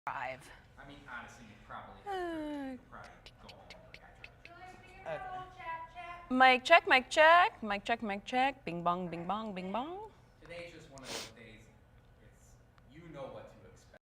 5. I mean, honestly, you probably you'll probably go home after. Okay. Mic check, mic check, mic check, mic check. Bing bong, bing bong, bing bong. Today's just one of those days. It's you know what to expect.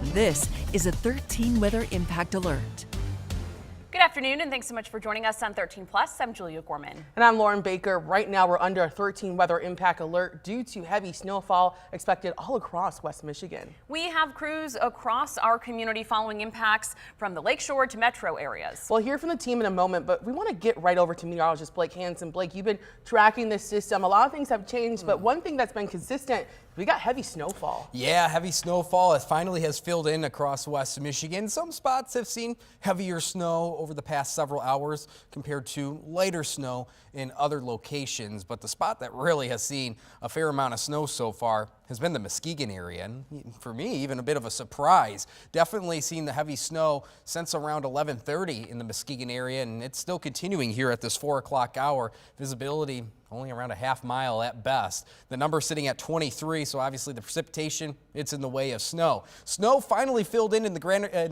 This is a 13 Weather Impact Alert. Good afternoon, and thanks so much for joining us on 13 Plus. I'm Julia Gorman. And I'm Lauren Baker. Right now, we're under a 13 weather impact alert due to heavy snowfall expected all across West Michigan. We have crews across our community following impacts from the lakeshore to metro areas. We'll hear from the team in a moment, but we want to get right over to meteorologist Blake Hansen. Blake, you've been tracking this system. A lot of things have changed, but one thing that's been consistent, we got heavy snowfall. Yeah, heavy snowfall finally has filled in across West Michigan. Some spots have seen heavier snow over the past several hours compared to lighter snow in other locations. But the spot that really has seen a fair amount of snow so far has been the Muskegon area. And for me, even a bit of a surprise. Definitely seen the heavy snow since around 11:30 in the Muskegon area, and it's still continuing here at this 4 o'clock hour. Visibility only around a half mile at best. The number sitting at 23, so obviously the precipitation, it's in the way of snow. Snow finally filled in the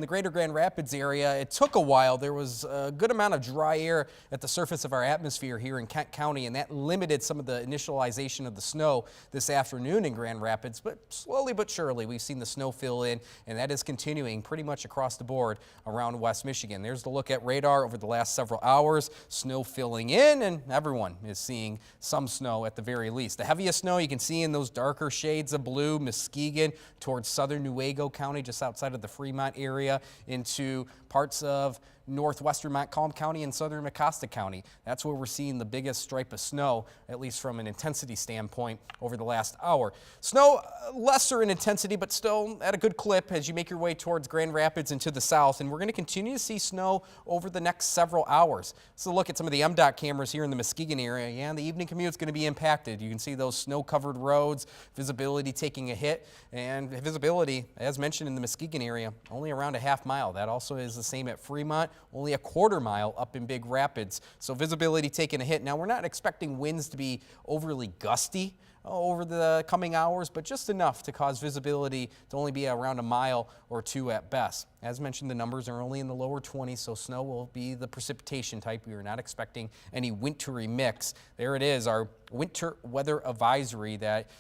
greater Grand Rapids area. It took a while. There was a good amount of dry air at the surface of our atmosphere here in Kent County, and that limited some of the initialization of the snow this afternoon in Grand Rapids. But slowly but surely, we've seen the snow fill in, and that is continuing pretty much across the board around West Michigan. There's the look at radar over the last several hours. Snow filling in, and everyone is seeing some snow at the very least. The heaviest snow you can see in those darker shades of blue, Muskegon towards southern Newaygo County, just outside of the Fremont area, into parts of northwestern Montcalm County and southern Mecosta County. That's where we're seeing the biggest stripe of snow, at least from an intensity standpoint, over the last hour. Snow lesser in intensity, but still at a good clip as you make your way towards Grand Rapids and to the south. And we're going to continue to see snow over the next several hours. So look at some of the MDOT cameras here in the Muskegon area. Yeah, the evening commute is going to be impacted. You can see those snow-covered roads, visibility taking a hit, and visibility, as mentioned in the Muskegon area, only around a half mile. That also is the same at Fremont, only a quarter mile up in Big Rapids. So visibility taking a hit. Now, we're not expecting winds to be overly gusty over the coming hours, but just enough to cause visibility to only be around a mile or two at best. As mentioned, the numbers are only in the lower 20s, so snow will be the precipitation type. We are not expecting any wintry mix. There it is, our winter weather advisory that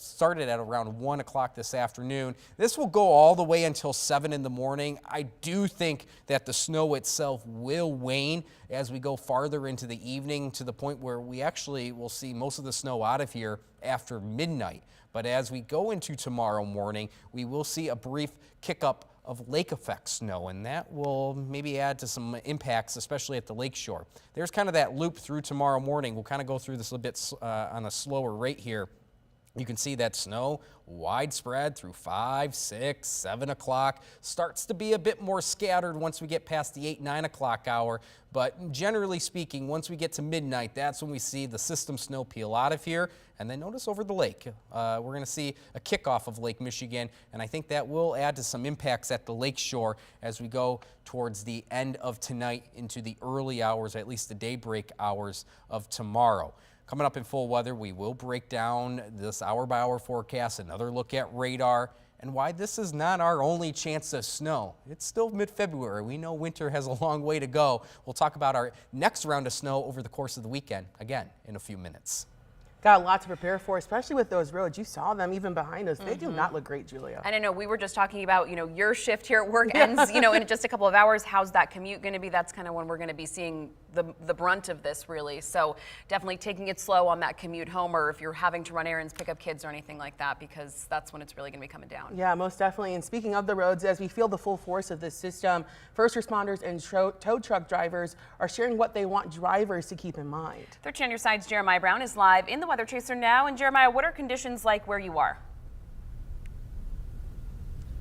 started at around 1 o'clock this afternoon. This will go all the way until 7 in the morning. I do think that the snow itself will wane as we go farther into the evening, to the point where we actually will see most of the snow out of here after midnight. But as we go into tomorrow morning, we will see a brief kick-up of lake effect snow, and that will maybe add to some impacts, especially at the lakeshore. There's kind of that loop through tomorrow morning. We'll kind of go through this a bit on a slower rate here. You can see that snow widespread through 5, 6, 7 o'clock. Starts to be a bit more scattered once we get past the 8, 9 o'clock hour. But generally speaking, once we get to midnight, that's when we see the system snow peel out of here. And then notice over the lake, we're going to see a kickoff of Lake Michigan. And I think that will add to some impacts at the lakeshore as we go towards the end of tonight into the early hours, at least the daybreak hours of tomorrow. Coming up in full weather, we will break down this hour-by-hour forecast, another look at radar, and why this is not our only chance of snow. It's still mid-February. We know winter has a long way to go. We'll talk about our next round of snow over the course of the weekend, again, in a few minutes. Got a lot to prepare for, especially with those roads. You saw them even behind us. They do not look great, Julia. And I know we were just talking about, your shift here at work ends, in just a couple of hours. How's that commute going to be? That's kind of when we're going to be seeing the brunt of this, really. So definitely taking it slow on that commute home, or if you're having to run errands, pick up kids or anything like that, because that's when it's really going to be coming down. Yeah, most definitely. And speaking of the roads, as we feel the full force of this system, first responders and tow truck drivers are sharing what they want drivers to keep in mind. 13 on your side's Jeremiah Brown is live in the Weather Chaser now. And Jeremiah, what are conditions like where you are?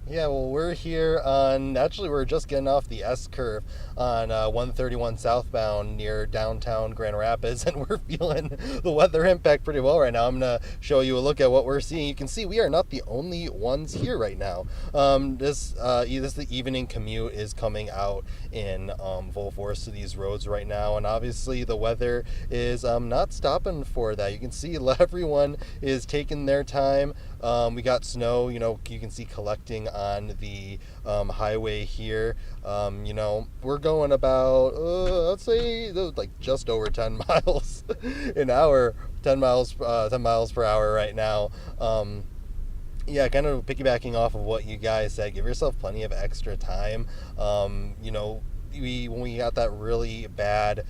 Yeah, well, we're here on, actually we're just getting off the S-curve on 131 southbound near downtown Grand Rapids, and we're feeling the weather impact pretty well right now. I'm going to show you a look at what we're seeing. You can see we are not the only ones here right now. The evening commute is coming out in full force to these roads right now, and obviously the weather is not stopping for that. You can see everyone is taking their time. We got snow, you can see collecting on the highway here. We're going about, let's say, like just over 10 miles an hour, 10 miles per hour right now. Yeah, kind of piggybacking off of what you guys said, give yourself plenty of extra time. You know, when we got that really bad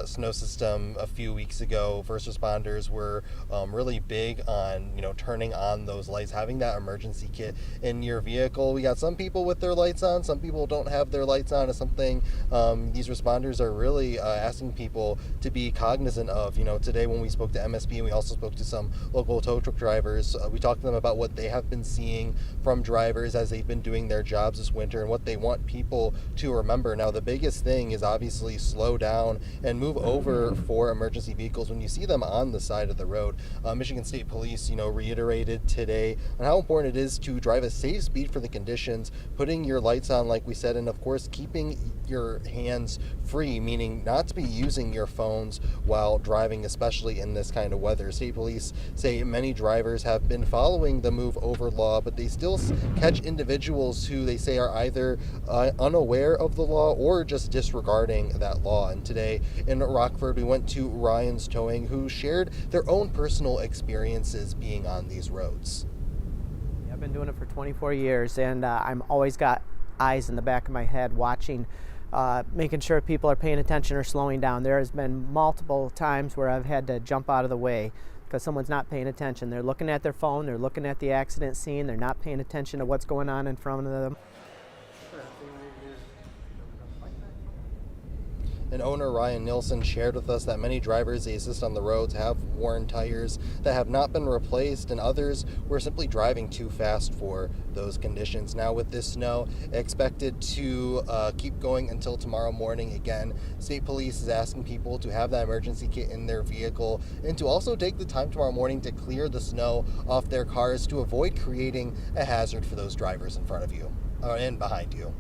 snow system a few weeks ago, first responders were really big on, you know, turning on those lights, having that emergency kit in your vehicle. We got some people with their lights on, some people don't have their lights on. Is something these responders are really asking people to be cognizant of. You know, today when we spoke to MSP and we also spoke to some local tow truck drivers, we talked to them about what they have been seeing from drivers as they've been doing their jobs this winter and what they want people to remember. Now, the biggest thing is obviously slow down and move over for emergency vehicles when you see them on the side of the road. Michigan State Police, you know, reiterated today on how important it is to drive a safe speed for the conditions, putting your lights on, like we said, and of course keeping your hands free, meaning not to be using your phones while driving, especially in this kind of weather. State Police say many drivers have been following the move over law, but they still catch individuals who they say are either unaware of the law or just disregarding that law. And today in Rockford, we went to Ryan's Towing, who shared their own personal experiences being on these roads. I've been doing it for 24 years, and I'm always got eyes in the back of my head watching, making sure people are paying attention or slowing down. There has been multiple times where I've had to jump out of the way because someone's not paying attention. They're looking at their phone, they're looking at the accident scene, they're not paying attention to what's going on in front of them. And owner Ryan Nilsson shared with us that many drivers they assist on the roads have worn tires that have not been replaced, and others were simply driving too fast for those conditions. Now, with this snow expected to keep going until tomorrow morning, again, State Police is asking people to have that emergency kit in their vehicle and to also take the time tomorrow morning to clear the snow off their cars to avoid creating a hazard for those drivers in front of you and behind you.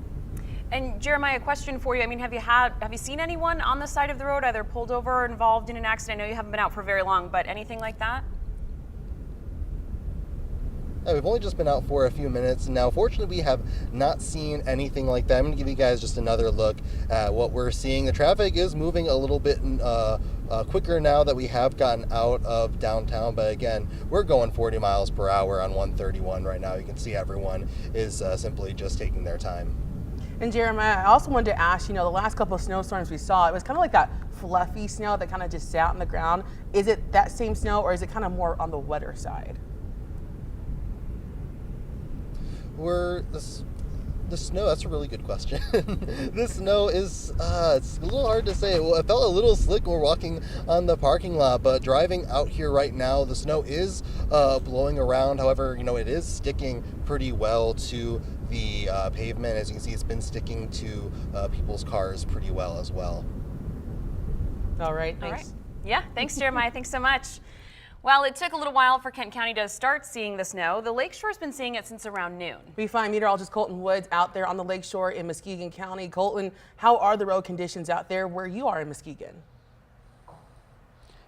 And Jeremiah, a question for you. I mean, have you seen anyone on the side of the road either pulled over or involved in an accident? I know you haven't been out for very long, but anything like that? We've only just been out for a few minutes. Now, fortunately, we have not seen anything like that. I'm going to give you guys just another look at what we're seeing. The traffic is moving a little bit quicker now that we have gotten out of downtown. But again, we're going 40 miles per hour on 131 right now. You can see everyone is simply just taking their time. And Jeremiah, I also wanted to ask, you know, the last couple of snowstorms we saw, it was kind of like that fluffy snow that kind of just sat on the ground. Is it that same snow, or is it kind of more on the wetter side? The snow, that's a really good question. The snow is, it's a little hard to say. Well, it felt a little slick when we're walking on the parking lot, but driving out here right now, the snow is blowing around. However, you know, it is sticking pretty well to the pavement. As you can see, it's been sticking to people's cars pretty well as well. All right, thanks. All right. Yeah, thanks, Jeremiah. Thanks so much. Well, it took a little while for Kent County to start seeing the snow. The Lakeshore's been seeing it since around noon. We find meteorologist Colton Woods out there on the lakeshore in Muskegon County. Colton, how are the road conditions out there where you are in Muskegon?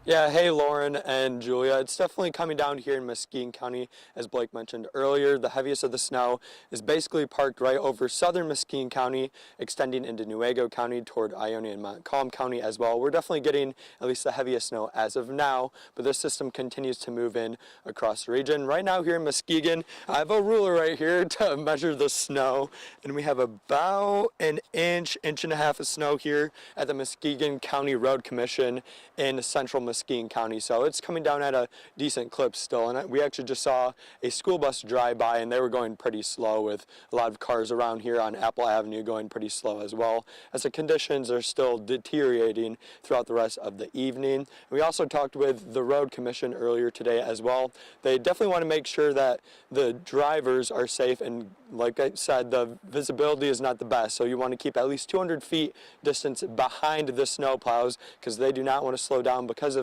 Yeah, hey Lauren and Julia. It's definitely coming down here in Muskegon County. As Blake mentioned earlier, the heaviest of the snow is basically parked right over southern Muskegon County, extending into Newaygo County toward Ionia and Montcalm County as well. We're definitely getting at least the heaviest snow as of now, but this system continues to move in across the region. Right now here in Muskegon, I have a ruler right here to measure the snow, and we have about an inch and a half of snow here at the Muskegon County Road Commission in central Muskegon County, so it's coming down at a decent clip still. And we actually just saw a school bus drive by, and they were going pretty slow, with a lot of cars around here on Apple Avenue going pretty slow as well, as the conditions are still deteriorating throughout the rest of the evening. We also talked with the Road Commission earlier today as well. They definitely want to make sure that the drivers are safe, and like I said, the visibility is not the best, so you want to keep at least 200 feet distance behind the snow plows, because they do not want to slow down because of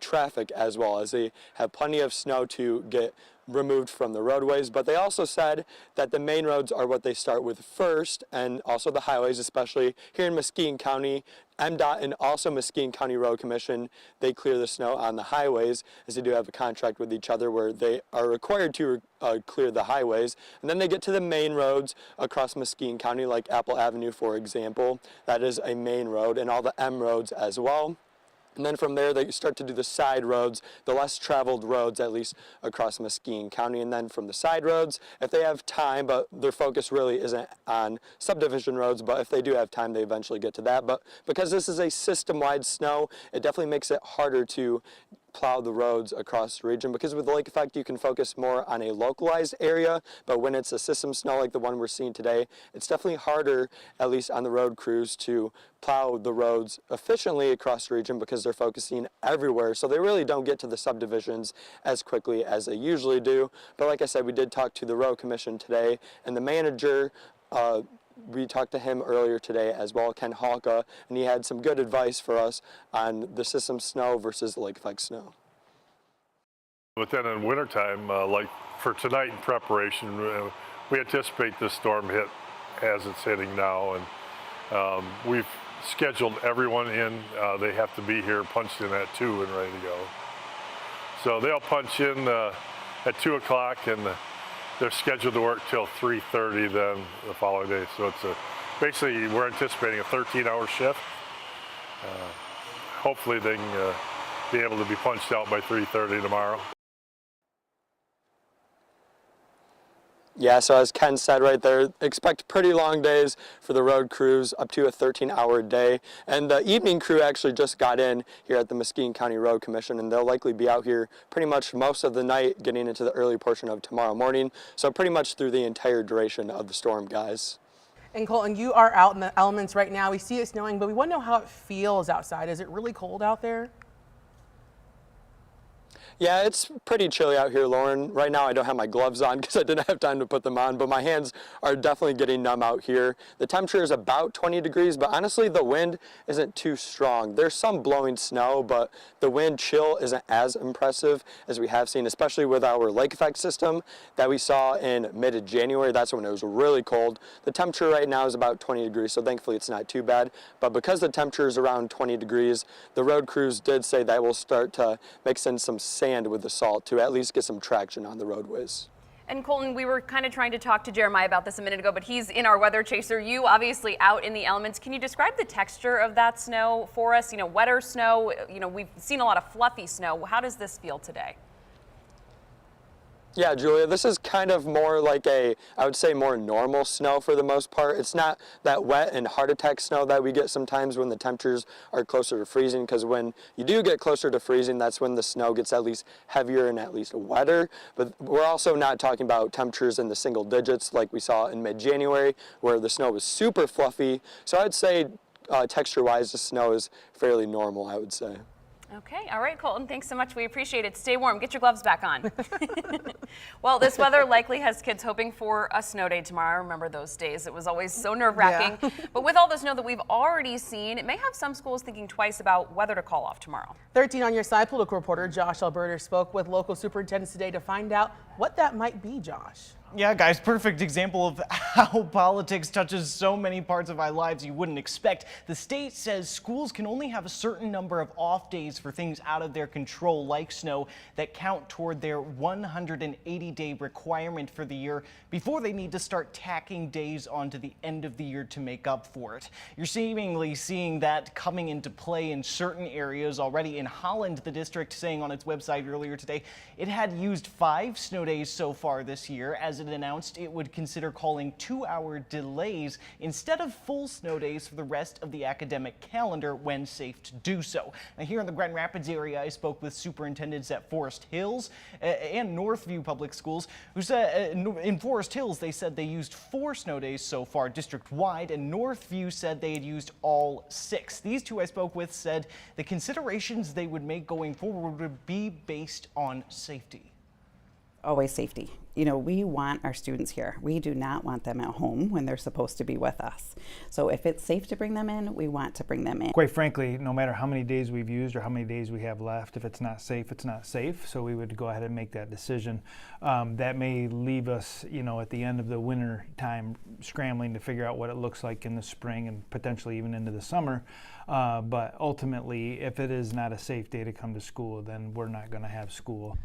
traffic, as well as they have plenty of snow to get removed from the roadways. But they also said that the main roads are what they start with first, and also the highways, especially here in Muskegon County. MDOT and also Muskegon County Road Commission, they clear the snow on the highways, as they do have a contract with each other where they are required to clear the highways. And then they get to the main roads across Muskegon County, like Apple Avenue, for example. That is a main road, and all the M roads as well. And then from there, they start to do the side roads, the less traveled roads, at least across Muskegon County. And then from the side roads, if they have time, but their focus really isn't on subdivision roads, but if they do have time, they eventually get to that. But because this is a system-wide snow, it definitely makes it harder to plow the roads across the region, because with the lake effect you can focus more on a localized area, but when it's a system snow like the one we're seeing today, it's definitely harder, at least on the road crews, to plow the roads efficiently across the region because they're focusing everywhere, so they really don't get to the subdivisions as quickly as they usually do. But like I said, we did talk to the road commission today, and the manager, we talked to him earlier today as well, Ken Halka, and he had some good advice for us on the system snow versus the lake effect snow. But then in wintertime, like for tonight in preparation, we anticipate this storm hit as it's hitting now, and we've scheduled everyone in. They have to be here punched in at 2 and ready to go. So they'll punch in at 2 o'clock, and they're scheduled to work till 3:30 then the following day. So it's basically we're anticipating a 13-hour shift. Hopefully they can be able to be punched out by 3:30 tomorrow. Yeah, so as Ken said right there, expect pretty long days for the road crews, up to a 13-hour day. And the evening crew actually just got in here at the Muskegon County Road Commission, and they'll likely be out here pretty much most of the night, getting into the early portion of tomorrow morning. So pretty much through the entire duration of the storm, guys. And Colton, you are out in the elements right now. We see it snowing, but we want to know how it feels outside. Is it really cold out there? Yeah, it's pretty chilly out here, Lauren. Right now I don't have my gloves on because I didn't have time to put them on, but my hands are definitely getting numb out here. The temperature is about 20 degrees, but honestly the wind isn't too strong. There's some blowing snow, but the wind chill isn't as impressive as we have seen, especially with our lake effect system that we saw in mid-January. That's when it was really cold. The temperature right now is about 20 degrees, so thankfully it's not too bad. But because the temperature is around 20 degrees, the road crews did say that we'll start to mix in some sand with the salt to at least get some traction on the roadways. And Colton, we were kind of trying to talk to Jeremiah about this a minute ago, but he's in our weather chaser. You obviously out in the elements. Can you describe the texture of that snow for us? You know, wetter snow, you know, we've seen a lot of fluffy snow. How does this feel today? Yeah, Julia, this is kind of more like I would say more normal snow for the most part. It's not that wet and heart attack snow that we get sometimes when the temperatures are closer to freezing, because when you do get closer to freezing, that's when the snow gets at least heavier and at least wetter. But we're also not talking about temperatures in the single digits like we saw in mid-January where the snow was super fluffy. So I'd say texture-wise, the snow is fairly normal, I would say. Okay, all right, Colton, thanks so much. We appreciate it. Stay warm. Get your gloves back on. Well, this weather likely has kids hoping for a snow day tomorrow. I remember those days. It was always so nerve-wracking. Yeah. But with all the snow that we've already seen, it may have some schools thinking twice about whether to call off tomorrow. 13 on your side, political reporter Josh Alberta spoke with local superintendents today to find out what that might be, Josh. Yeah, guys, perfect example of how politics touches so many parts of our lives you wouldn't expect. The state says schools can only have a certain number of off days for things out of their control, like snow, that count toward their 180-day requirement for the year before they need to start tacking days onto the end of the year to make up for it. You're seemingly seeing that coming into play in certain areas already. In Holland, the district saying on its website earlier today it had used 5 snow days so far this year, as it announced it would consider calling 2-hour delays instead of full snow days for the rest of the academic calendar when safe to do so. Now, here in the Grand Rapids area, I spoke with superintendents at Forest Hills and Northview Public Schools, who said in Forest Hills they said they used 4 snow days so far district-wide, and Northview said they had used all 6. These two I spoke with said the considerations they would make going forward would be based on safety. Always safety. You know, we want our students here. We do not want them at home when they're supposed to be with us. So if it's safe to bring them in, we want to bring them in. Quite frankly, no matter how many days we've used or how many days we have left, if it's not safe, it's not safe. So we would go ahead and make that decision. That may leave us, you know, at the end of the winter time scrambling to figure out what it looks like in the spring and potentially even into the summer. But ultimately, if it is not a safe day to come to school, then we're not going to have school.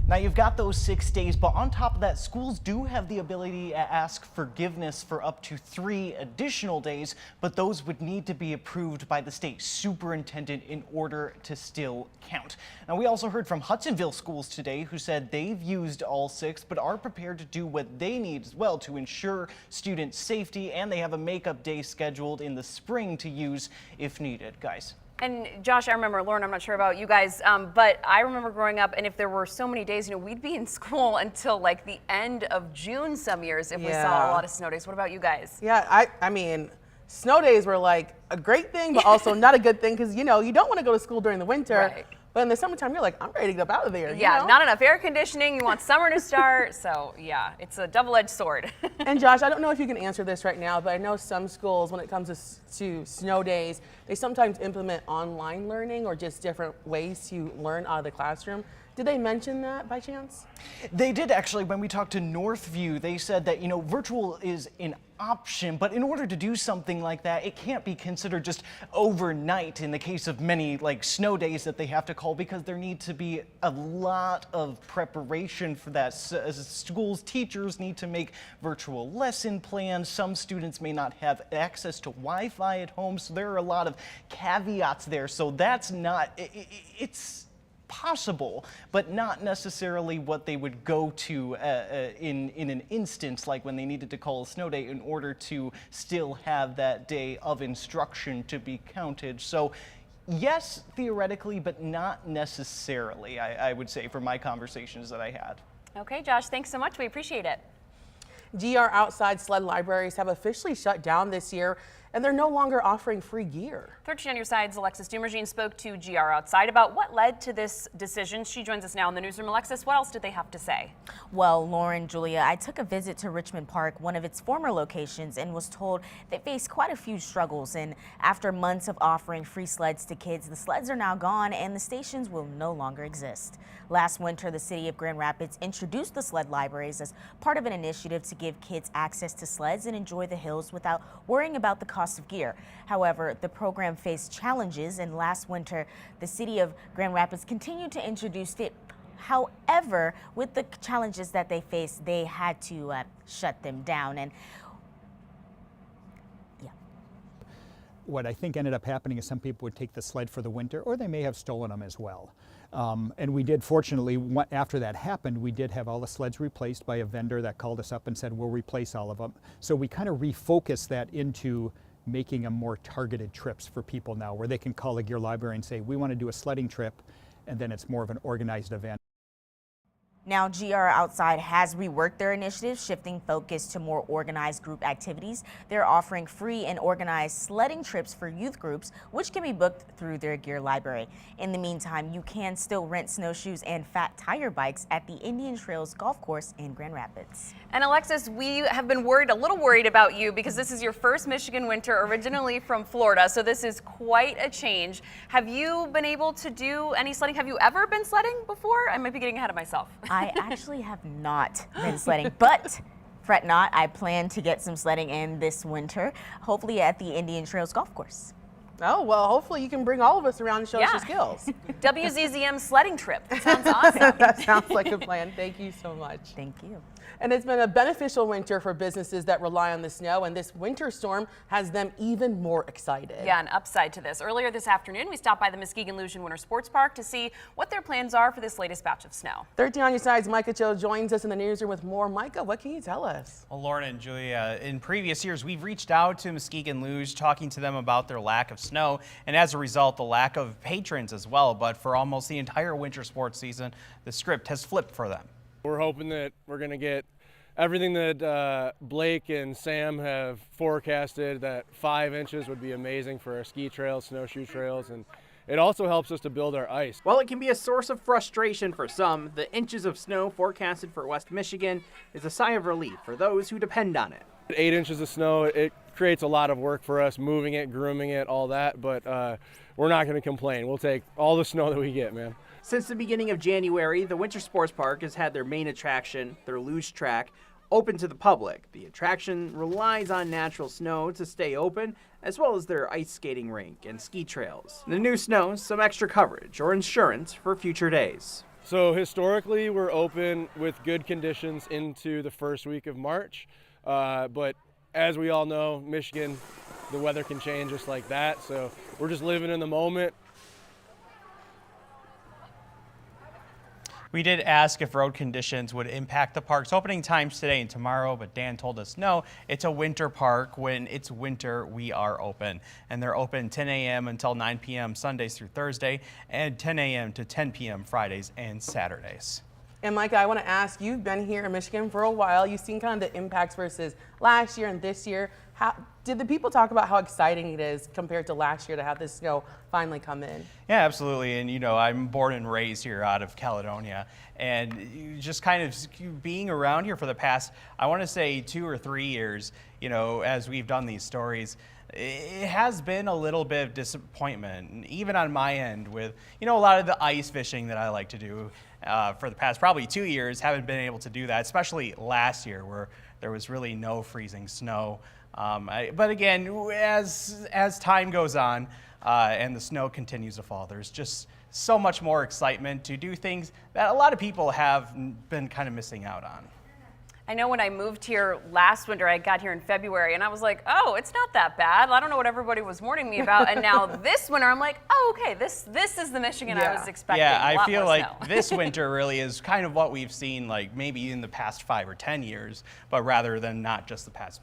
Now you've got those 6 days, but on top of that, schools do have the ability to ask forgiveness for up to 3 additional days, but those would need to be approved by the state superintendent in order to still count. Now we also heard from Hudsonville schools today who said they've used all 6, but are prepared to do what they need as well to ensure student safety, and they have a makeup day scheduled in the spring to use if needed. Guys. And Josh, I remember, Lauren, I'm not sure about you guys, but I remember growing up, and if there were so many days, we'd be in school until like the end of June some years if we saw a lot of snow days. What about you guys? Yeah, I mean, snow days were like a great thing, but also not a good thing because, you don't want to go to school during the winter. Right. But in the summertime, you're like, I'm ready to get up out of there. Yeah, not enough air conditioning. You want summer to start. So yeah, it's a double-edged sword. And Josh, I don't know if you can answer this right now, but I know some schools, when it comes to snow days, they sometimes implement online learning or just different ways to learn out of the classroom. Did they mention that by chance? They did actually. When we talked to Northview, they said that, virtual is an option, but in order to do something like that, it can't be considered just overnight in the case of many snow days that they have to call, because there needs to be a lot of preparation for that. Schools, teachers need to make virtual lesson plans. Some students may not have access to Wi-Fi at home, so there are a lot of caveats there. So that's not, it's possible, but not necessarily what they would go to in an instance like when they needed to call a snow day in order to still have that day of instruction to be counted. So yes, theoretically, but not necessarily, I would say, from my conversations that I had. Okay, Josh, thanks so much. We appreciate it. GR Outside Sled libraries have officially shut down this year, and they're no longer offering free gear. 13 on your side's Alexis Dumergine spoke to GR Outside about what led to this decision. She joins us now in the newsroom. Alexis, what else did they have to say? Well, Lauren, Julia, I took a visit to Richmond Park, one of its former locations, and was told they faced quite a few struggles. And after months of offering free sleds to kids, the sleds are now gone and the stations will no longer exist. Last winter, the city of Grand Rapids introduced the sled libraries as part of an initiative to give kids access to sleds and enjoy the hills without worrying about the cost of gear. However, the program faced challenges, and last winter, the city of Grand Rapids continued to introduce it. However, with the challenges that they faced, they had to shut them down. And what I think ended up happening is some people would take the sled for the winter, or they may have stolen them as well. And we did, fortunately, after that happened, we did have all the sleds replaced by a vendor that called us up and said, we'll replace all of them. So we kind of refocused that into making them more targeted trips for people now, where they can call a gear library and say, we want to do a sledding trip, and then it's more of an organized event. Now, GR Outside has reworked their initiative, shifting focus to more organized group activities. They're offering free and organized sledding trips for youth groups, which can be booked through their gear library. In the meantime, you can still rent snowshoes and fat tire bikes at the Indian Trails Golf Course in Grand Rapids. And Alexis, we have been a little worried about you because this is your first Michigan winter, originally from Florida, so this is quite a change. Have you been able to do any sledding? Have you ever been sledding before? I might be getting ahead of myself. I actually have not been sledding, but fret not, I plan to get some sledding in this winter, hopefully at the Indian Trails Golf Course. Oh, well, hopefully you can bring all of us around and show us your skills. WZZM sledding trip. That sounds awesome. That sounds like a plan. Thank you so much. Thank you. And it's been a beneficial winter for businesses that rely on the snow, and this winter storm has them even more excited. Yeah, an upside to this. Earlier this afternoon, we stopped by the Muskegon Lucian Winter Sports Park to see what their plans are for this latest batch of snow. 13 on your side's Micah Cho joins us in the newsroom with more. Micah, what can you tell us? Well, Lauren and Julia, in previous years, we've reached out to Muskegon Luge, talking to them about their lack of snow, and as a result, the lack of patrons as well. But for almost the entire winter sports season, the script has flipped for them. We're hoping that we're going to get everything that Blake and Sam have forecasted, that 5 inches would be amazing for our ski trails, snowshoe trails, and it also helps us to build our ice. While it can be a source of frustration for some, the inches of snow forecasted for West Michigan is a sigh of relief for those who depend on it. 8 inches of snow, it creates a lot of work for us, moving it, grooming it, all that, but we're not going to complain. We'll take all the snow that we get, man. Since the beginning of January, the Winter Sports Park has had their main attraction, their luge track, open to the public. The attraction relies on natural snow to stay open, as well as their ice skating rink and ski trails. The new snow, some extra coverage or insurance for future days. So historically, we're open with good conditions into the first week of March, but as we all know, Michigan, the weather can change just like that, so we're just living in the moment. We did ask if road conditions would impact the park's opening times today and tomorrow, but Dan told us no, it's a winter park. When it's winter, we are open. And they're open 10 a.m. until 9 p.m. Sundays through Thursday, and 10 a.m. to 10 p.m. Fridays and Saturdays. And Micah, I want to ask, you've been here in Michigan for a while. You've seen kind of the impacts versus last year and this year. Did the people talk about how exciting it is compared to last year to have this snow finally come in? Yeah, absolutely. And, you know, I'm born and raised here out of Caledonia. And just kind of being around here for the past, I want to say 2 or 3 years, you know, as we've done these stories, it has been a little bit of disappointment, even on my end with, you know, a lot of the ice fishing that I like to do for the past probably 2 years. Haven't been able to do that, especially last year where there was really no freezing snow. But again, as time goes on and the snow continues to fall, there's just so much more excitement to do things that a lot of people have been kind of missing out on. I know when I moved here last winter, I got here in February, and I was like, oh, it's not that bad. I don't know what everybody was warning me about. And now this winter, I'm like, oh, okay, this is the Michigan I was expecting. Yeah, I feel like snow. this winter really is kind of what we've seen, like maybe in the past 5 or 10 years, but rather than not just the past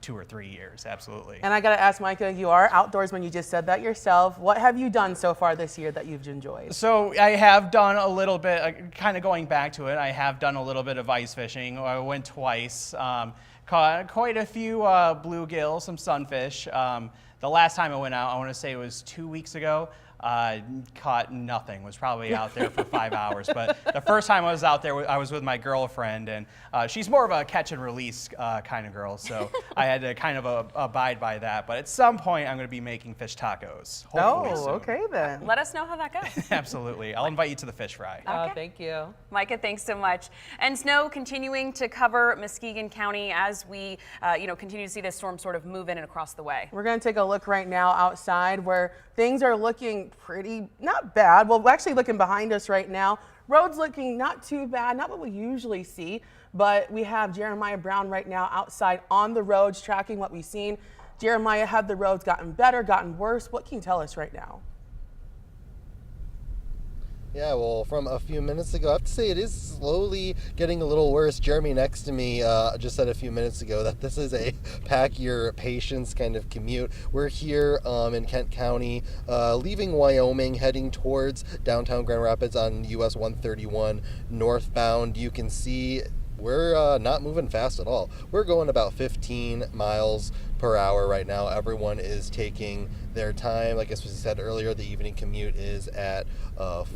2 or 3 years, absolutely. And I got to ask, Micah, you are outdoorsman. You just said that yourself. What have you done so far this year that you've enjoyed? So I have done a little bit, kind of going back to it, I have done a little bit of ice fishing. I went twice, caught quite a few bluegill, some sunfish. The last time I went out, I want to say it was 2 weeks ago. Caught nothing, was probably out there for 5 hours. But the first time I was out there, I was with my girlfriend, and she's more of a catch and release kind of girl, so I had to kind of abide by that. But at some point, I'm going to be making fish tacos. Hopefully soon. Okay then. Let us know how that goes. Absolutely. I'll invite you to the fish fry. Okay. Thank you. Micah, thanks so much. And snow continuing to cover Muskegon County as we continue to see this storm sort of move in and across the way. We're going to take a look right now outside where things are looking pretty, not bad. Well, we're actually looking behind us right now. Roads looking not too bad, not what we usually see, but we have Jeremiah Brown right now outside on the roads tracking what we've seen. Jeremiah, have the roads gotten better, gotten worse? What can you tell us right now? Yeah, well, from a few minutes ago, I have to say it is slowly getting a little worse. Jeremy next to me just said a few minutes ago that this is a pack your patience kind of commute. We're here in Kent County, leaving Wyoming, heading towards downtown Grand Rapids on US 131 northbound. You can see we're not moving fast at all. We're going about 15 miles per hour right now. Everyone is taking their time. Like I said earlier, the evening commute is at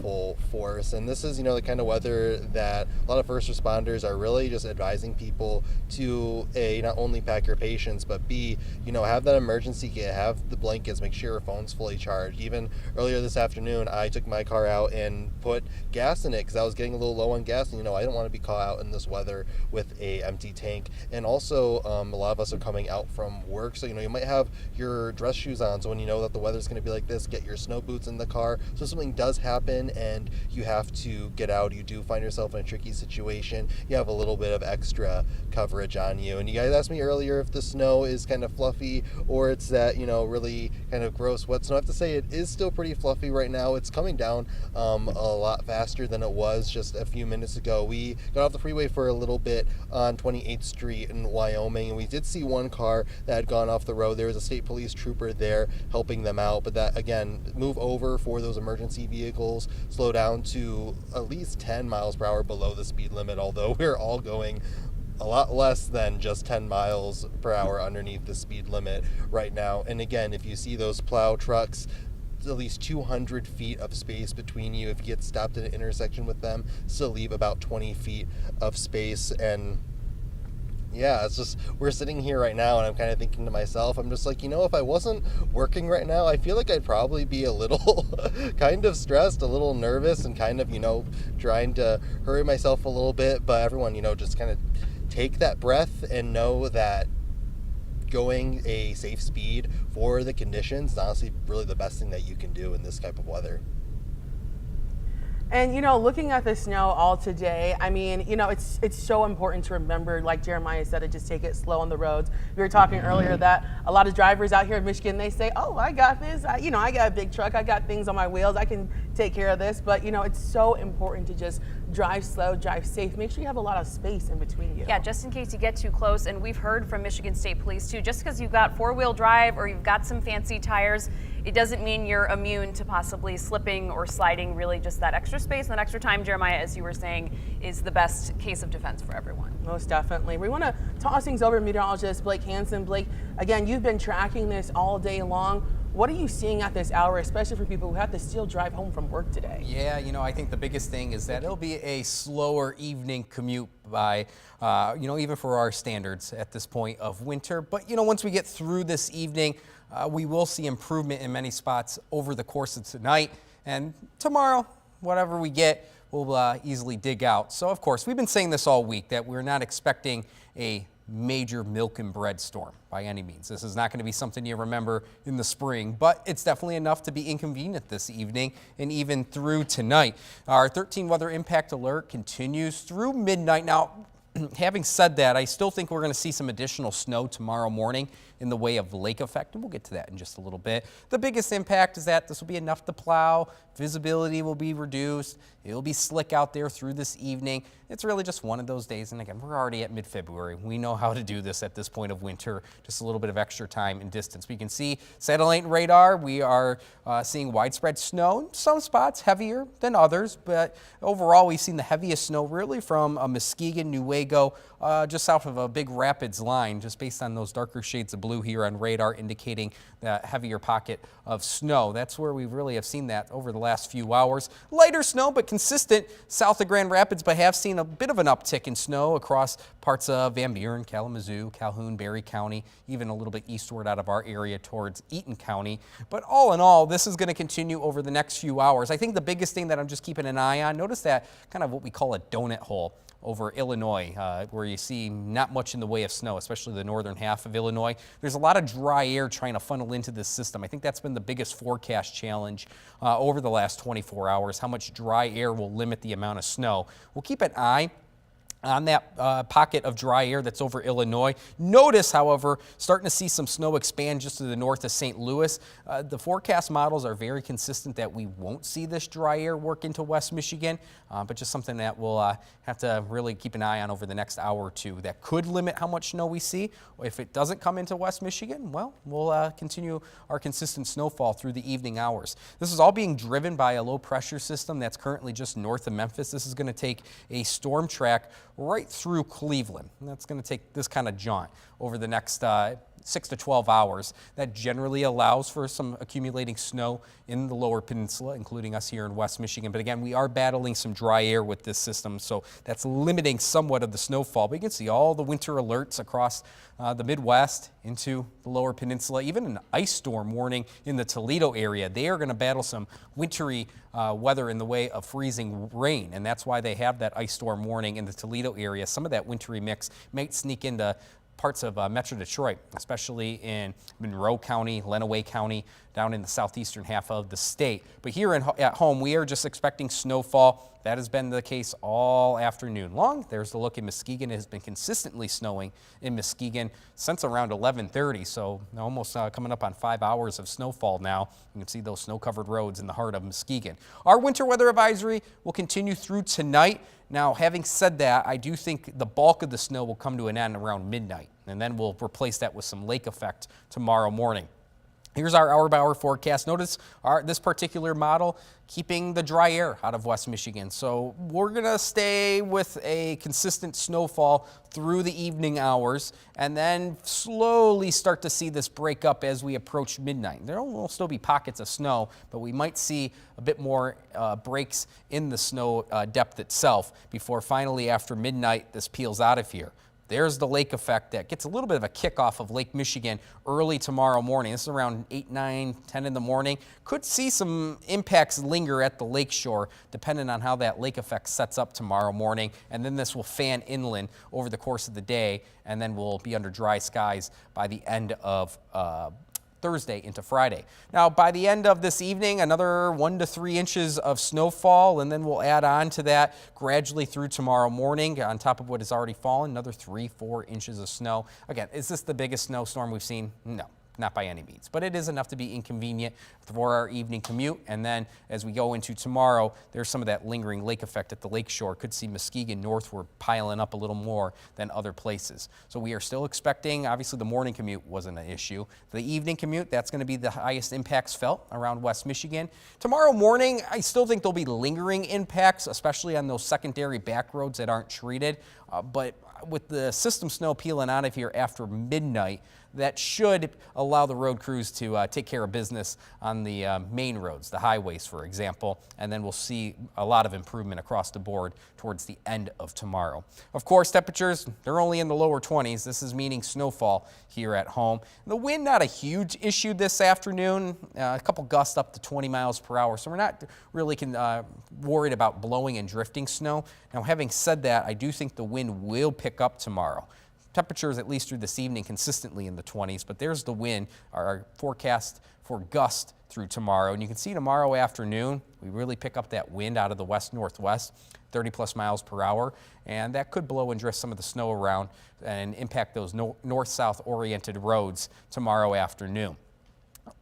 full force, and this is the kind of weather that a lot of first responders are really just advising people to not only pack your patience, but B, have that emergency kit, have the blankets, make sure your phone's fully charged. Even earlier this afternoon, I took my car out and put gas in it because I was getting a little low on gas, and I don't want to be caught out in this weather with a empty tank. And also a lot of us are coming out from work, so you might have your dress shoes on, so when you know that the weather's going to be like this, get your snow boots in the car. So if something does happen and you have to get out, you do find yourself in a tricky situation, you have a little bit of extra coverage on you. And you guys asked me earlier if the snow is kind of fluffy or it's that really kind of gross wet snow. I have to say it is still pretty fluffy right now. It's coming down a lot faster than it was just a few minutes ago. We got off the freeway for a little bit on 28th Street in Wyoming, and we did see one car that had gone off the road. There was a state police trooper there helping them out, but that again, move over for those emergency vehicles, slow down to at least 10 miles per hour below the speed limit, although we're all going a lot less than just 10 miles per hour underneath the speed limit right now. And again, if you see those plow trucks, at least 200 feet of space between you. If you get stopped at an intersection with them, still leave about 20 feet of space. And yeah, it's just, we're sitting here right now and I'm kind of thinking to myself, I'm just like, if I wasn't working right now, I feel like I'd probably be a little kind of stressed, a little nervous, and kind of, trying to hurry myself a little bit. But everyone, just kind of take that breath and know that going a safe speed for the conditions is honestly really the best thing that you can do in this type of weather. And looking at the snow all today, I mean, it's so important to remember, like Jeremiah said, to just take it slow on the roads. We were talking earlier that a lot of drivers out here in Michigan, they say, "Oh, I got this. I got a big truck. I got things on my wheels. I can take care of this." But it's so important to just drive slow, drive safe. Make sure you have a lot of space in between you. Yeah, just in case you get too close. And we've heard from Michigan State Police too, just because you've got four-wheel drive or you've got some fancy tires, it doesn't mean you're immune to possibly slipping or sliding. Really, just that extra space and that extra time, Jeremiah, as you were saying, is the best case of defense for everyone. Most definitely. We want to toss things over to meteorologist Blake Hansen. Blake, again, you've been tracking this all day long. What are you seeing at this hour, especially for people who have to still drive home from work today? Yeah, I think the biggest thing is that it'll be a slower evening commute by, even for our standards at this point of winter. But, once we get through this evening, we will see improvement in many spots over the course of tonight. And tomorrow, whatever we get, we'll easily dig out. So, of course, we've been saying this all week, that we're not expecting a major milk and bread storm by any means. This is not going to be something you remember in the spring, but it's definitely enough to be inconvenient this evening and even through tonight. Our 13 weather impact alert continues through midnight. Now, having said that, I still think we're going to see some additional snow tomorrow morning in the way of lake effect, and we'll get to that in just a little bit. The biggest impact is that this will be enough to plow. Visibility will be reduced. It'll be slick out there through this evening. It's really just one of those days, and again, we're already at mid-February. We know how to do this at this point of winter, just a little bit of extra time and distance. We can see satellite radar. We are seeing widespread snow in some spots, heavier than others, but overall we've seen the heaviest snow really from Muskegon, Newaygo, just south of a big rapids line, just based on those darker shades of blue here on radar indicating that heavier pocket of snow. That's where we really have seen that over the last few hours. Lighter snow, but consistent south of Grand Rapids, but have seen a bit of an uptick in snow across parts of Van Buren, Kalamazoo, Calhoun, Berry County, even a little bit eastward out of our area towards Eaton County. But all in all, this is going to continue over the next few hours. I think the biggest thing that I'm just keeping an eye on, notice that kind of what we call a donut hole over Illinois, where you see not much in the way of snow, especially the northern half of Illinois. There's a lot of dry air trying to funnel into this system. I think that's been the biggest forecast challenge over the last 24 hours, how much dry air will limit the amount of snow. We'll keep an eye on that pocket of dry air that's over Illinois. Notice, however, starting to see some snow expand just to the north of St. Louis. The forecast models are very consistent that we won't see this dry air work into West Michigan, but just something that we'll have to really keep an eye on over the next hour or two. That could limit how much snow we see. If it doesn't come into West Michigan, well, we'll continue our consistent snowfall through the evening hours. This is all being driven by a low pressure system that's currently just north of Memphis. This is going to take a storm track right through Cleveland. And that's going to take this kind of jaunt over the next 6 to 12 hours. That generally allows for some accumulating snow in the lower peninsula, including us here in West Michigan. But again, we are battling some dry air with this system, so that's limiting somewhat of the snowfall. But you can see all the winter alerts across the Midwest into the lower peninsula, even an ice storm warning in the Toledo area. They are going to battle some wintry weather in the way of freezing rain, and that's why they have that ice storm warning in the Toledo area. Some of that wintry mix might sneak into parts of Metro Detroit, especially in Monroe County, Lenawee County, down in the southeastern half of the state. But here at home, we are just expecting snowfall. That has been the case all afternoon long. There's the look in Muskegon. It has been consistently snowing in Muskegon since around 11:30, so almost coming up on 5 hours of snowfall now. You can see those snow-covered roads in the heart of Muskegon. Our winter weather advisory will continue through tonight. Now, having said that, I do think the bulk of the snow will come to an end around midnight, and then we'll replace that with some lake effect tomorrow morning. Here's our hour-by-hour forecast. Notice this particular model keeping the dry air out of West Michigan. So we're going to stay with a consistent snowfall through the evening hours and then slowly start to see this break up as we approach midnight. There will still be pockets of snow, but we might see a bit more breaks in the snow depth itself before finally after midnight this peels out of here. There's the lake effect that gets a little bit of a kickoff of Lake Michigan early tomorrow morning. This is around 8, 9, 10 in the morning. Could see some impacts linger at the lake shore depending on how that lake effect sets up tomorrow morning. And then this will fan inland over the course of the day, and then we'll be under dry skies by the end of Thursday into Friday. Now, by the end of this evening, another 1 to 3 inches of snowfall, and then we'll add on to that gradually through tomorrow morning on top of what has already fallen, another 3-4 inches of snow. Again, is this the biggest snowstorm we've seen? No. Not by any means, but it is enough to be inconvenient for our evening commute. And then as we go into tomorrow, there's some of that lingering lake effect at the lakeshore. Could see Muskegon northward piling up a little more than other places. So we are still expecting, obviously the morning commute wasn't an issue. The evening commute, that's going to be the highest impacts felt around West Michigan. Tomorrow morning, I still think there'll be lingering impacts, especially on those secondary back roads that aren't treated. But with the system snow peeling out of here after midnight, that should allow the road crews to take care of business on the main roads, the highways, for example, and then we'll see a lot of improvement across the board towards the end of tomorrow. Of course, temperatures, they're only in the lower 20s. This is meaning snowfall here at home. The wind, not a huge issue this afternoon, a couple gusts up to 20 miles per hour, so we're not really worried about blowing and drifting snow. Now, having said that, I do think the wind will pick up tomorrow. Temperatures, at least through this evening, consistently in the 20s, but there's the wind, our forecast for gust through tomorrow. And you can see tomorrow afternoon, we really pick up that wind out of the west-northwest, 30-plus miles per hour, and that could blow and drift some of the snow around and impact those north-south oriented roads tomorrow afternoon.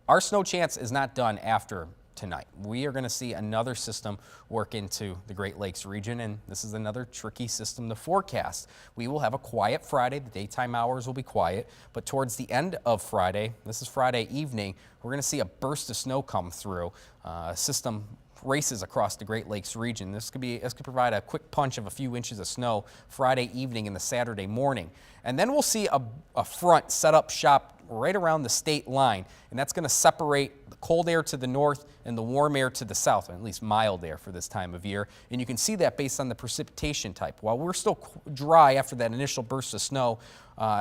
Our snow chance is not done after tonight. We are going to see another system work into the Great Lakes region, and this is another tricky system to forecast. We will have a quiet Friday. The daytime hours will be quiet, but towards the end of Friday, this is Friday evening, we're going to see a burst of snow come through. A system races across the Great Lakes region. This could provide a quick punch of a few inches of snow Friday evening and the Saturday morning. And then we'll see a front set up shop right around the state line, and that's going to separate the cold air to the north and the warm air to the south, or at least mild air for this time of year. And you can see that based on the precipitation type. While we're still dry after that initial burst of snow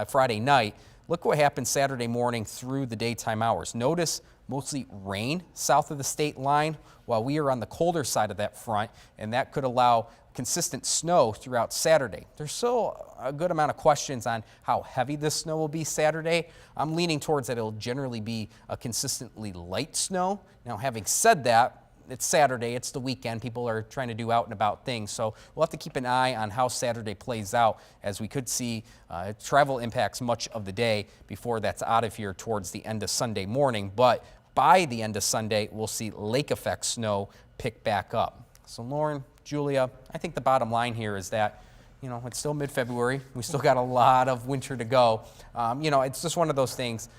Friday night, look what happened Saturday morning through the daytime hours. Notice mostly rain south of the state line while we are on the colder side of that front, and that could allow consistent snow throughout Saturday. There's still a good amount of questions on how heavy this snow will be Saturday. I'm leaning towards that it'll generally be a consistently light snow. Now, having said that, it's Saturday, it's the weekend, people are trying to do out and about things, so we'll have to keep an eye on how Saturday plays out, as we could see travel impacts much of the day before that's out of here towards the end of Sunday morning. But by the end of Sunday, we'll see lake effect snow pick back up. So Lauren, Julia, I think the bottom line here is that, it's still mid-February. We still got a lot of winter to go. It's just one of those things.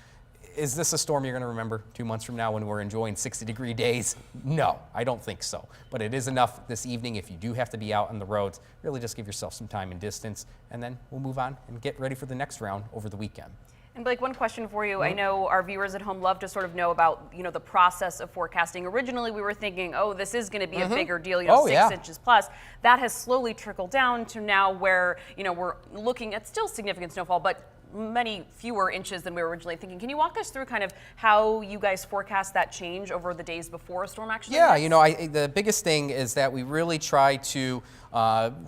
Is this a storm you're going to remember 2 months from now when we're enjoying 60-degree days? No, I don't think so. But it is enough this evening if you do have to be out on the roads. Really just give yourself some time and distance, and then we'll move on and get ready for the next round over the weekend. And Blake, one question for you. I know our viewers at home love to sort of know about, the process of forecasting. Originally, we were thinking, this is going to be a bigger deal, 6 inches plus. That has slowly trickled down to now where, we're looking at still significant snowfall, but many fewer inches than we were originally thinking. Can you walk us through kind of how you guys forecast that change over the days before a storm actually hits? The biggest thing is that we really try to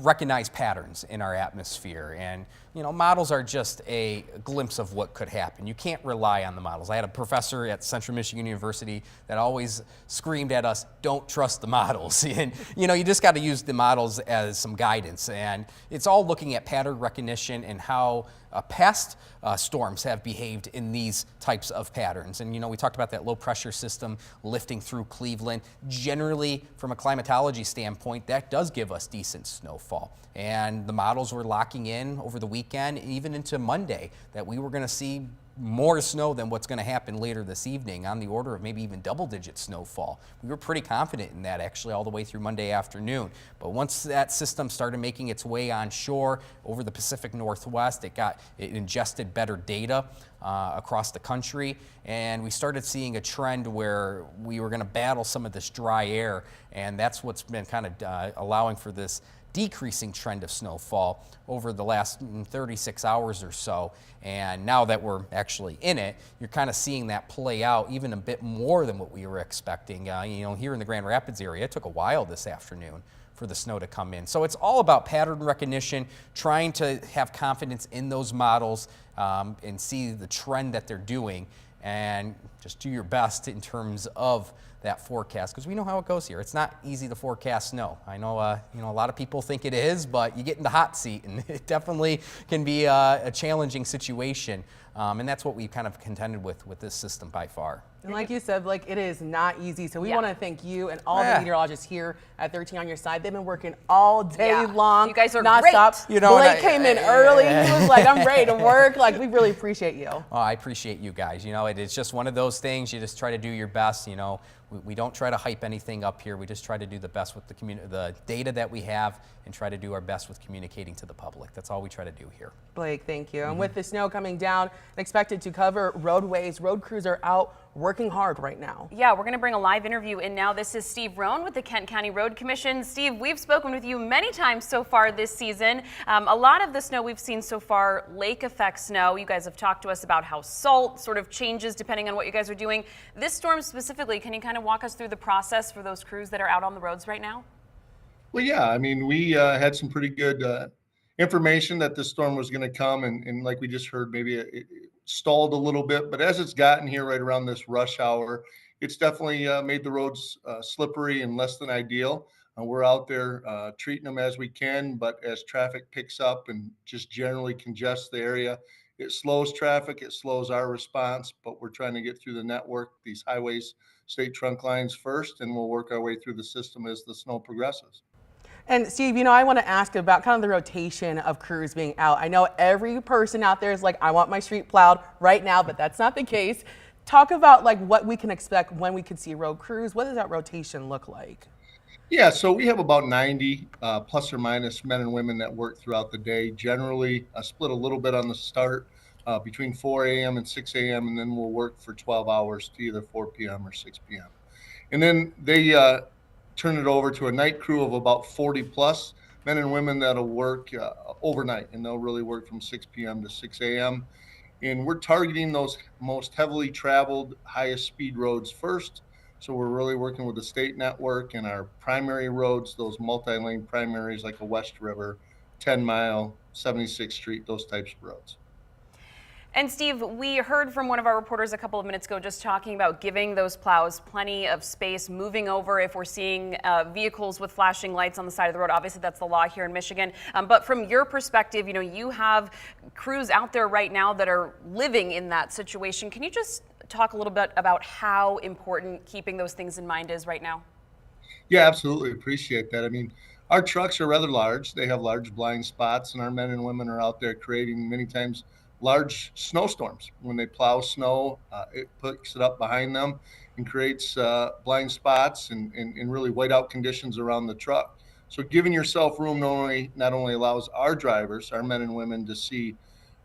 recognize patterns in our atmosphere, and models are just a glimpse of what could happen. You can't rely on the models. I had a professor at Central Michigan University that always screamed at us, don't trust the models. And you just got to use the models as some guidance, and it's all looking at pattern recognition and how past storms have behaved in these types of patterns. And we talked about that low pressure system lifting through Cleveland. Generally, from a climatology standpoint, that does give us decent snowfall. And the models were locking in over the weekend, even into Monday, that we were going to see more snow than what's going to happen later this evening, on the order of maybe even double-digit snowfall. We were pretty confident in that actually all the way through Monday afternoon. But once that system started making its way onshore over the Pacific Northwest, it ingested better data across the country, and we started seeing a trend where we were going to battle some of this dry air, and that's what's been kind of allowing for this decreasing trend of snowfall over the last 36 hours or so. And now that we're actually in it, you're kind of seeing that play out even a bit more than what we were expecting. Here in the Grand Rapids area, it took a while this afternoon for the snow to come in. So it's all about pattern recognition, trying to have confidence in those models and see the trend that they're doing. and just do your best in terms of that forecast, because we know how it goes here. It's not easy to forecast snow. I know, a lot of people think it is, but you get in the hot seat, and it definitely can be a challenging situation. And that's what we kind of contended with this system by far. And like you said, like, it is not easy. So we want to thank you and all the meteorologists here at 13 on your side. They've been working all day long. You guys are not great. stop. Blake came in early. He was like, I'm ready to work. Like, we really appreciate you. Oh, I appreciate you guys. It's just one of those things. You just try to do your best. We don't try to hype anything up here. We just try to do the best with the data that we have and try to do our best with communicating to the public. That's all we try to do here. Blake, thank you. And with the snow coming down and expected to cover roadways, road crews are out working hard right now. Yeah, we're going to bring a live interview in now. This is Steve Roan with the Kent County Road Commission. Steve, we've spoken with you many times so far this season. A lot of the snow we've seen so far, lake effect snow. You guys have talked to us about how salt sort of changes depending on what you guys are doing. This storm specifically, can you kind of walk us through the process for those crews that are out on the roads right now? Well, yeah, I mean, we had some pretty good information that this storm was going to come, and like we just heard, maybe it stalled a little bit, but as it's gotten here right around this rush hour, it's definitely made the roads slippery and less than ideal. We're out there treating them as we can, but as traffic picks up and just generally congests the area, it slows traffic, it slows our response, but we're trying to get through the network, these highways, state trunk lines first, and we'll work our way through the system as the snow progresses. And Steve, I want to ask about kind of the rotation of crews being out. I know every person out there is like, I want my street plowed right now, but that's not the case. Talk about like what we can expect when we could see road crews. What does that rotation look like? Yeah, so we have about 90 plus or minus men and women that work throughout the day, generally split a little bit on the start between 4 a.m. and 6 a.m. and then we'll work for 12 hours to either 4 p.m. or 6 p.m. And then they turn it over to a night crew of about 40 plus men and women that'll work overnight, and they'll really work from 6 p.m. to 6 a.m. And we're targeting those most heavily traveled, highest speed roads first. So we're really working with the state network and our primary roads, those multi-lane primaries like a West River, 10 Mile, 76th Street, those types of roads. And Steve, we heard from one of our reporters a couple of minutes ago just talking about giving those plows plenty of space, moving over if we're seeing vehicles with flashing lights on the side of the road. Obviously, that's the law here in Michigan. But from your perspective, you have crews out there right now that are living in that situation. Can you just talk a little bit about how important keeping those things in mind is right now? Yeah, absolutely. Appreciate that. I mean, our trucks are rather large. They have large blind spots, and our men and women are out there creating many times large snowstorms. When they plow snow, it picks it up behind them and creates blind spots and really whiteout conditions around the truck. So giving yourself room not only allows our drivers, our men and women, to see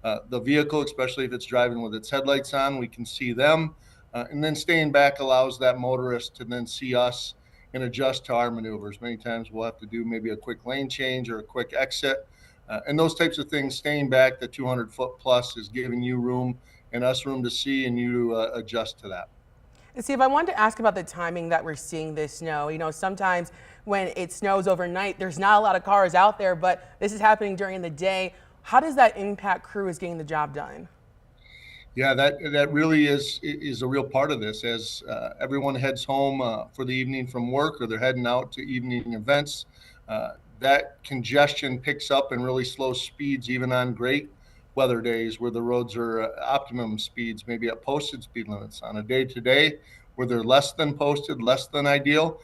the vehicle, especially if it's driving with its headlights on, we can see them. And then staying back allows that motorist to then see us and adjust to our maneuvers. Many times we'll have to do maybe a quick lane change or a quick exit. And those types of things, staying back the 200 foot plus is giving you room and us room to see and you to adjust to that. And Steve, I wanted to ask about the timing that we're seeing this snow. Sometimes when it snows overnight, there's not a lot of cars out there, but this is happening during the day. How does that impact crews getting the job done? Yeah, that really is a real part of this. As everyone heads home for the evening from work or they're heading out to evening events, that congestion picks up and really slows speeds even on great weather days where the roads are optimum speeds, maybe at posted speed limits. On a day-to-day where they're less than posted, less than ideal,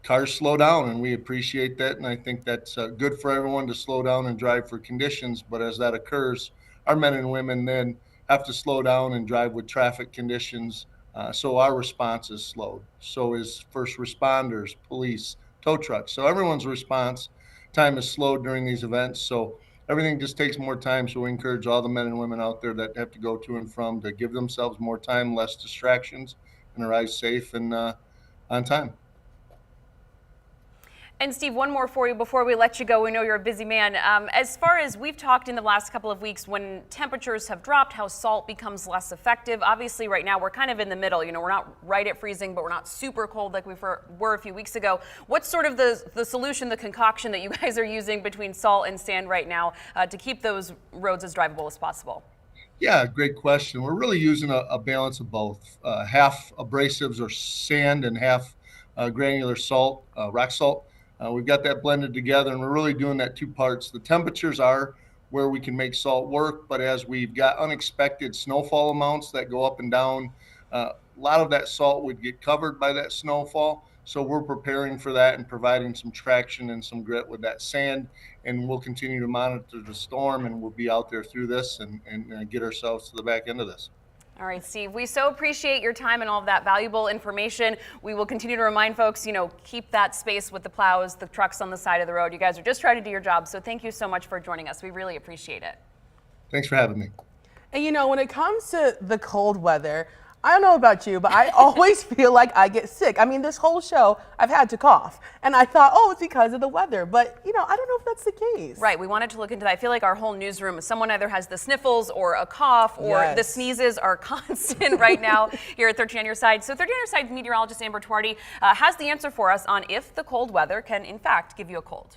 cars slow down, and we appreciate that. And I think that's good for everyone to slow down and drive for conditions. But as that occurs, our men and women then have to slow down and drive with traffic conditions. So our response is slowed. So is first responders, police, tow trucks. So everyone's response time is slowed during these events. So everything just takes more time. So we encourage all the men and women out there that have to go to and from to give themselves more time, less distractions, and arrive safe and on time. And Steve, one more for you before we let you go. We know you're a busy man. As far as we've talked in the last couple of weeks, when temperatures have dropped, how salt becomes less effective. Obviously, right now we're kind of in the middle. We're not right at freezing, but we're not super cold like we were a few weeks ago. What's sort of the solution, the concoction that you guys are using between salt and sand right now to keep those roads as drivable as possible? Yeah, great question. We're really using a balance of both, half abrasives or sand and half granular salt, rock salt. We've got that blended together, and we're really doing that two parts. The temperatures are where we can make salt work, but as we've got unexpected snowfall amounts that go up and down, a lot of that salt would get covered by that snowfall. So we're preparing for that and providing some traction and some grit with that sand. And we'll continue to monitor the storm, and we'll be out there through this and get ourselves to the back end of this. All right, Steve, we so appreciate your time and all of that valuable information. We will continue to remind folks, keep that space with the plows, the trucks on the side of the road. You guys are just trying to do your job. So thank you so much for joining us. We really appreciate it. Thanks for having me. And when it comes to the cold weather, I don't know about you, but I always feel like I get sick. I mean, this whole show, I've had to cough. And I thought, it's because of the weather. But, I don't know if that's the case. Right. We wanted to look into that. I feel like our whole newsroom, someone either has the sniffles or a cough or the sneezes are constant right now here at 13 on Your Side. So 13 on Your Side meteorologist Amber Tuardi has the answer for us on if the cold weather can, in fact, give you a cold.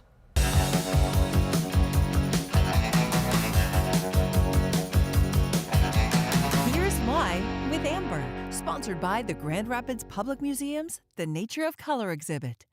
Here's why with Amber. Sponsored by the Grand Rapids Public Museum's The Nature of Color exhibit.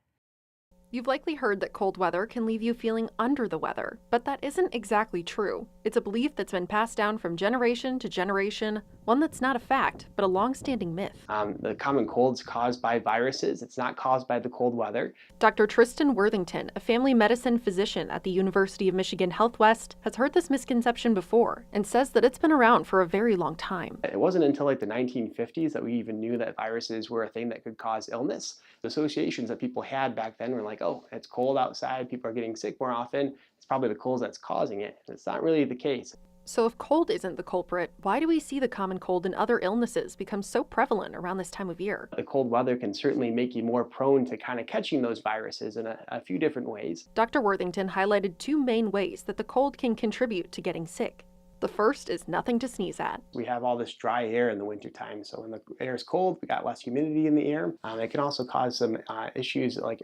You've likely heard that cold weather can leave you feeling under the weather, but that isn't exactly true. It's a belief that's been passed down from generation to generation, one that's not a fact, but a long-standing myth. The common cold's caused by viruses. It's not caused by the cold weather. Dr. Tristan Worthington, a family medicine physician at the University of Michigan Health West, has heard this misconception before and says that it's been around for a very long time. It wasn't until like the 1950s that we even knew that viruses were a thing that could cause illness. The associations that people had back then were like, oh, it's cold outside, people are getting sick more often, it's probably the cold that's causing it. And it's not really the case. So if cold isn't the culprit, why do we see the common cold and other illnesses become so prevalent around this time of year? The cold weather can certainly make you more prone to kind of catching those viruses in a few different ways. Dr. Worthington highlighted two main ways that the cold can contribute to getting sick. The first is nothing to sneeze at. We have all this dry air in the wintertime, so when the air is cold, we got less humidity in the air. It can also cause some issues like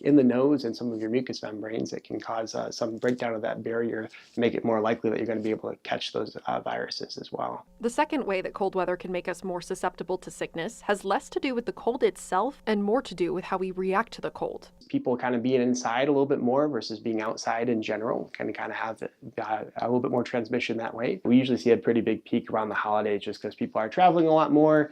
in the nose and some of your mucous membranes. It can cause some breakdown of that barrier to make it more likely that you're going to be able to catch those viruses as well. The second way that cold weather can make us more susceptible to sickness has less to do with the cold itself and more to do with how we react to the cold. People kind of being inside a little bit more versus being outside in general can kind of have a little bit more transmission that way. We usually see a pretty big peak around the holidays just because people are traveling a lot more,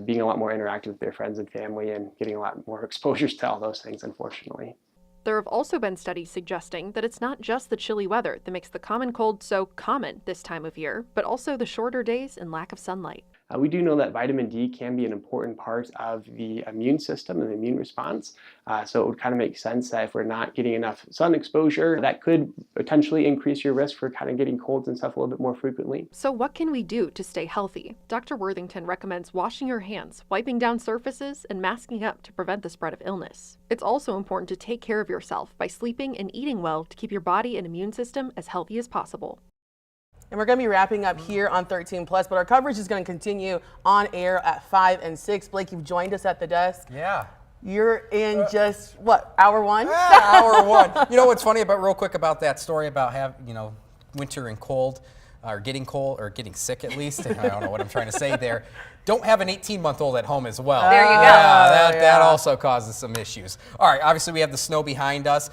being a lot more interactive with their friends and family, and getting a lot more exposures to all those things, unfortunately. There have also been studies suggesting that it's not just the chilly weather that makes the common cold so common this time of year, but also the shorter days and lack of sunlight. We do know that vitamin D can be an important part of the immune system and the immune response. So it would kind of make sense that if we're not getting enough sun exposure, that could potentially increase your risk for kind of getting colds and stuff a little bit more frequently. So what can we do to stay healthy? Dr. Worthington recommends washing your hands, wiping down surfaces, and masking up to prevent the spread of illness. It's also important to take care of yourself by sleeping and eating well to keep your body and immune system as healthy as possible. And we're going to be wrapping up here on 13 Plus, but our coverage is going to continue on air at 5 and 6. Blake, you've joined us at the desk. Yeah. You're in just, hour one? Yeah, hour one. You know what's funny real quick about that story about winter and cold, or getting cold, or getting sick at least. I don't know what I'm trying to say there. Don't have an 18-month-old at home as well. There you go. Yeah, that also causes some issues. All right, obviously we have the snow behind us.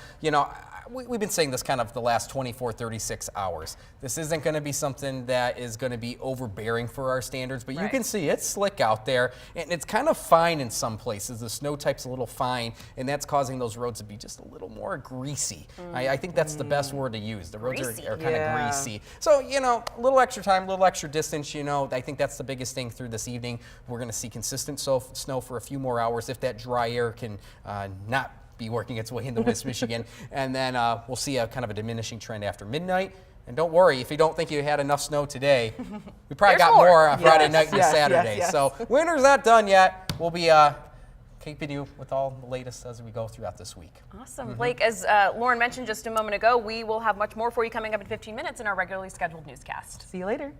We've been saying this kind of the last 24, 36 hours. This isn't going to be something that is going to be overbearing for our standards, but you can see it's slick out there, and it's kind of fine in some places. The snow type's a little fine, and that's causing those roads to be just a little more greasy. I think that's the best word to use. The roads are kind of greasy. So, a little extra time, a little extra distance, I think that's the biggest thing through this evening. We're going to see consistent snow for a few more hours if that dry air can not be working its way into West Michigan, and then we'll see a kind of a diminishing trend after midnight. And don't worry, if you don't think you had enough snow today, we probably got more on Friday night and Saturday. Yes. So winter's not done yet. We'll be keeping you with all the latest as we go throughout this week. Awesome. Blake, as Lauren mentioned just a moment ago, we will have much more for you coming up in 15 minutes in our regularly scheduled newscast. See you later.